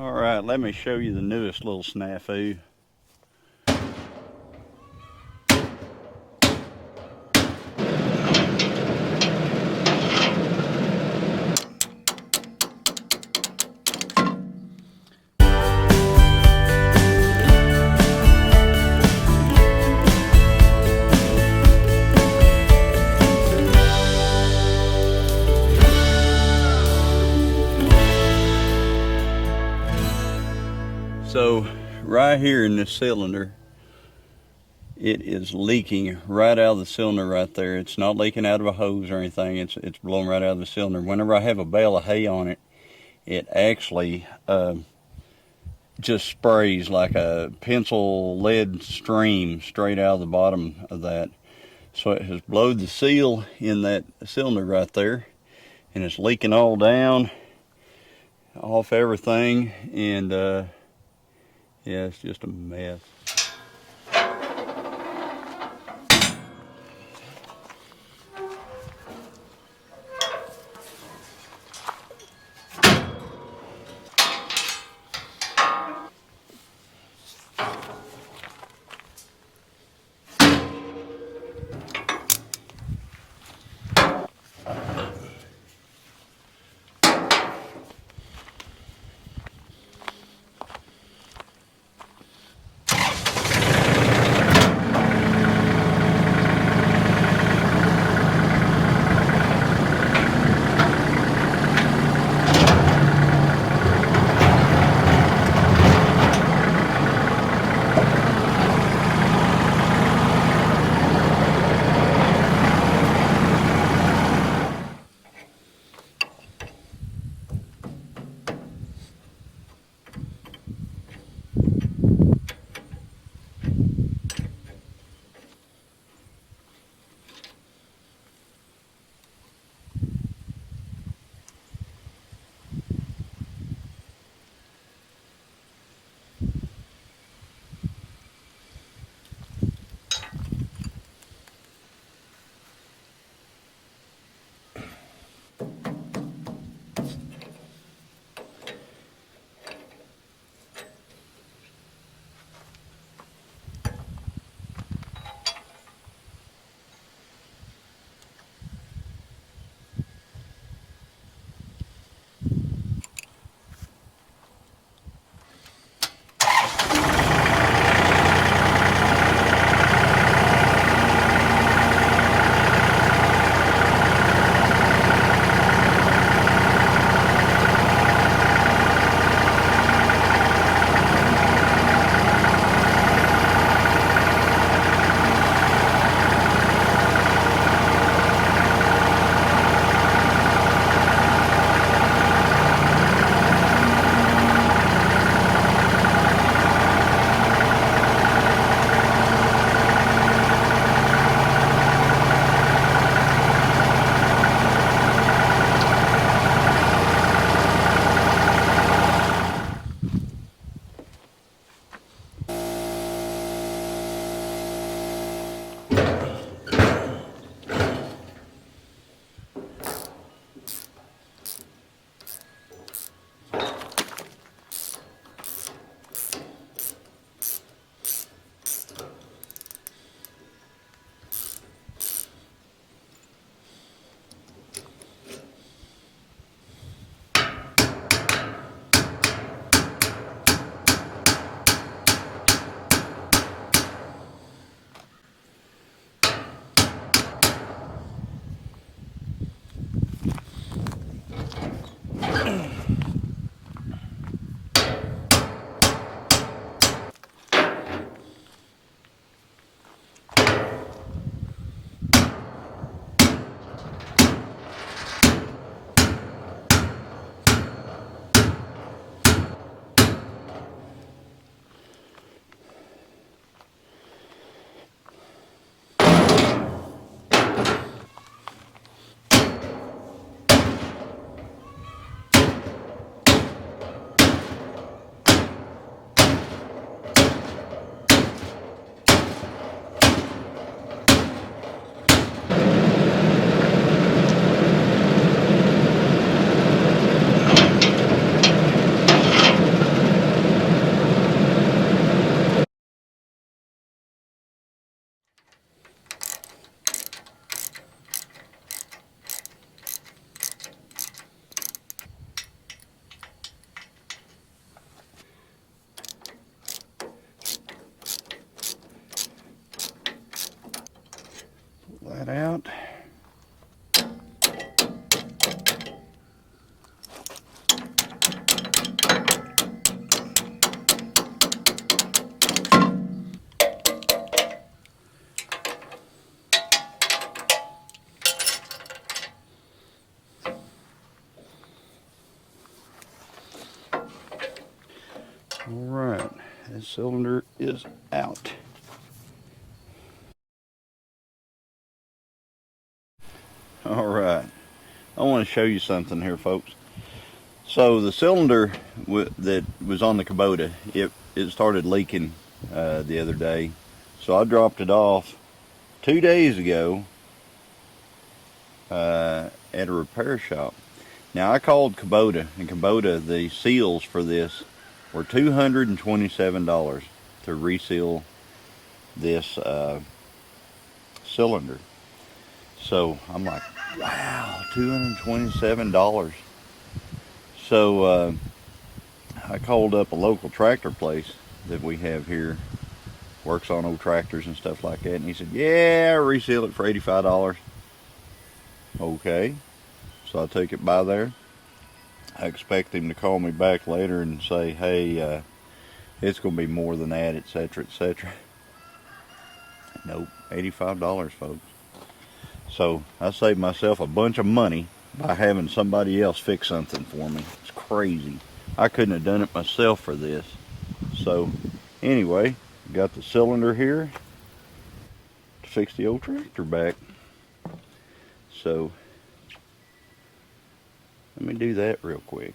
All right, let me show you the newest little snafu. So right here in this cylinder, it is leaking right out of the cylinder right there. It's not leaking out of a hose or anything. It's blowing right out of the cylinder. Whenever I have a bale of hay on it, it actually just sprays like a pencil lead stream straight out of the bottom of that. So it has blowed the seal in that cylinder right there, and it's leaking all down off everything, and yeah, it's just a mess. that out. All right, this cylinder is out. All right, I want to show you something here, folks. So the cylinder that was on the Kubota, it started leaking the other day. So I dropped it off 2 days ago at a repair shop. Now I called Kubota, and Kubota, the seals for this were $227 to reseal this cylinder. So I'm like, wow, $227. So I called up a local tractor place that we have here, works on old tractors and stuff like that, and he said, yeah, reseal it for $85. Okay, so I took it by there. I expect him to call me back later and say, hey, it's going to be more than that, etc., etc. Nope, $85, folks. So I saved myself a bunch of money by having somebody else fix something for me. It's crazy. I couldn't have done it myself for this. So anyway, got the cylinder here to fix the old tractor back. So let me do that real quick.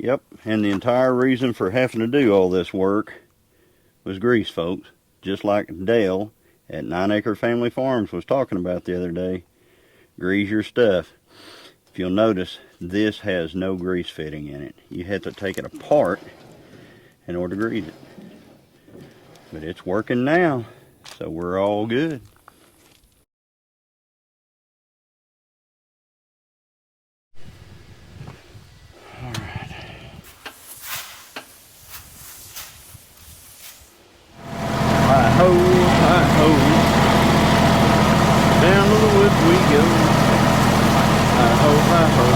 Yep, and the entire reason for having to do all this work was grease, folks. Just like Dale at 9 Acre Family Farms was talking about the other day. Grease your stuff. If you'll notice, this has no grease fitting in it. You have to take it apart in order to grease it. But it's working now, so we're all good. Hi-ho, hi-ho, down to the woods we go. Hi-ho, hi-ho,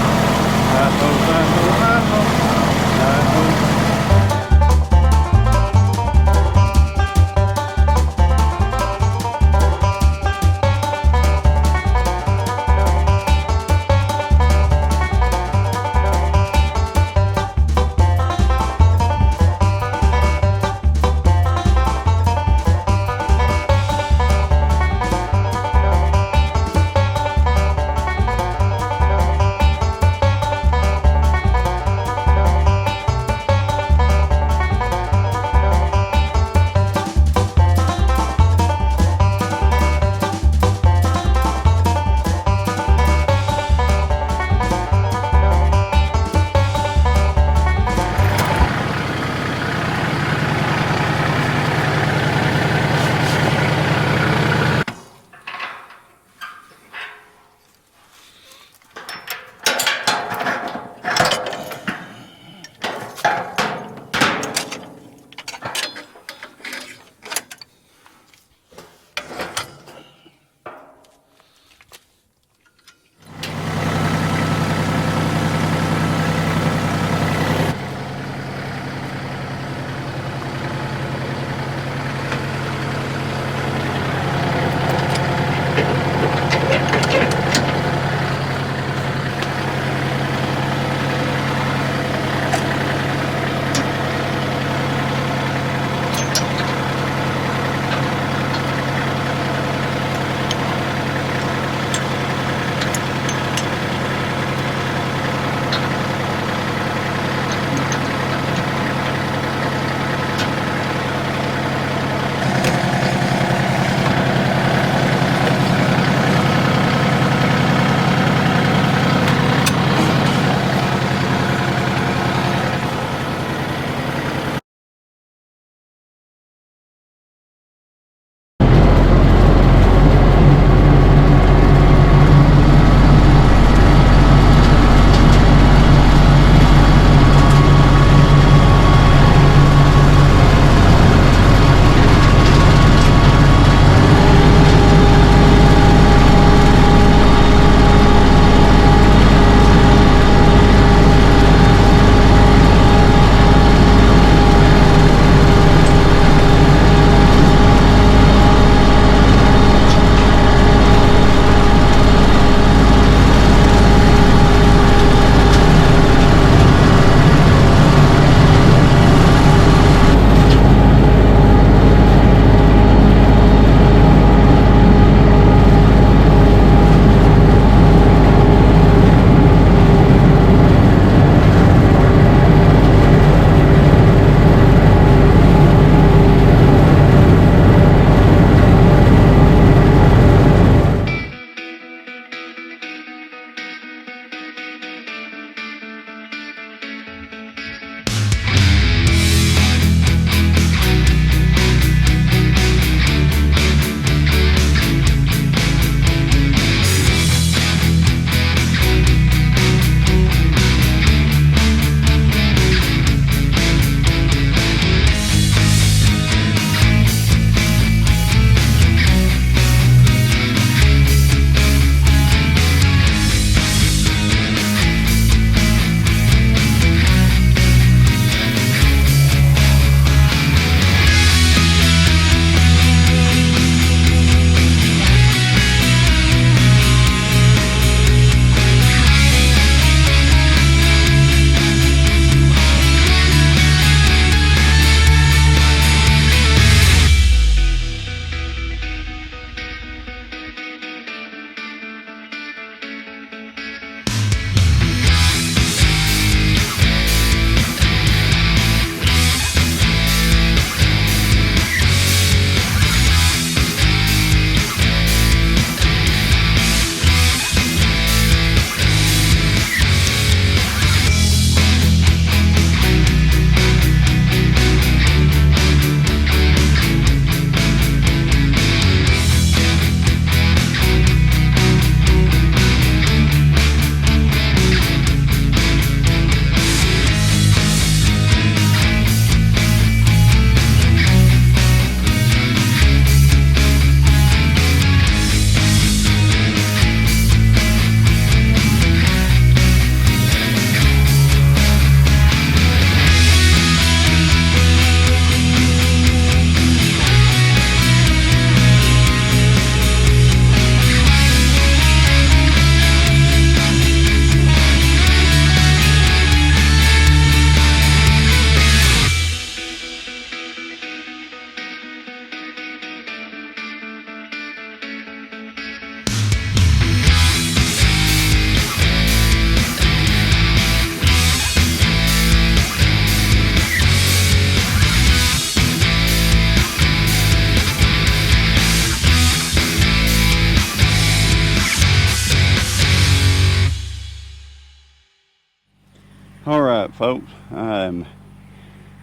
hi-ho, hi-ho, hi-ho, hi-ho.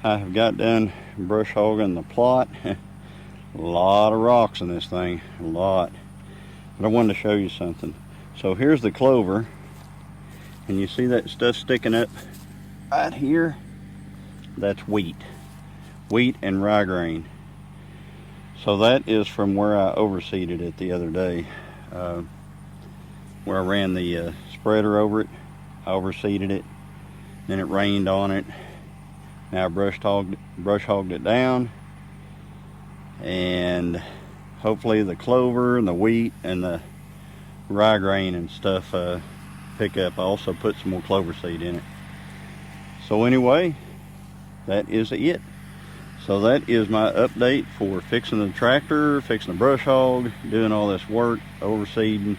I have got done brush hogging the plot. A lot of rocks in this thing, a lot. But I wanted to show you something. So here's the clover, and you see that stuff sticking up right here? That's wheat and rye grain. So that is from where I overseeded it the other day, where I ran the spreader over it. I overseeded it, then it rained on it. Now I brush hogged it down, and hopefully the clover and the wheat and the rye grain and stuff pick up. I also put some more clover seed in it. So anyway, that is it. So that is my update for fixing the tractor, fixing the brush hog, doing all this work, overseeding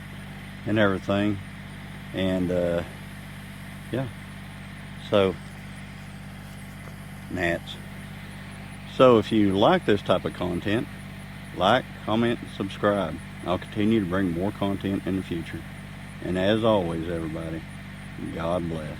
and everything. And yeah, so gnats. So if you like this type of content, like, comment, and subscribe. I'll continue to bring more content in the future. And as always, everybody, God bless.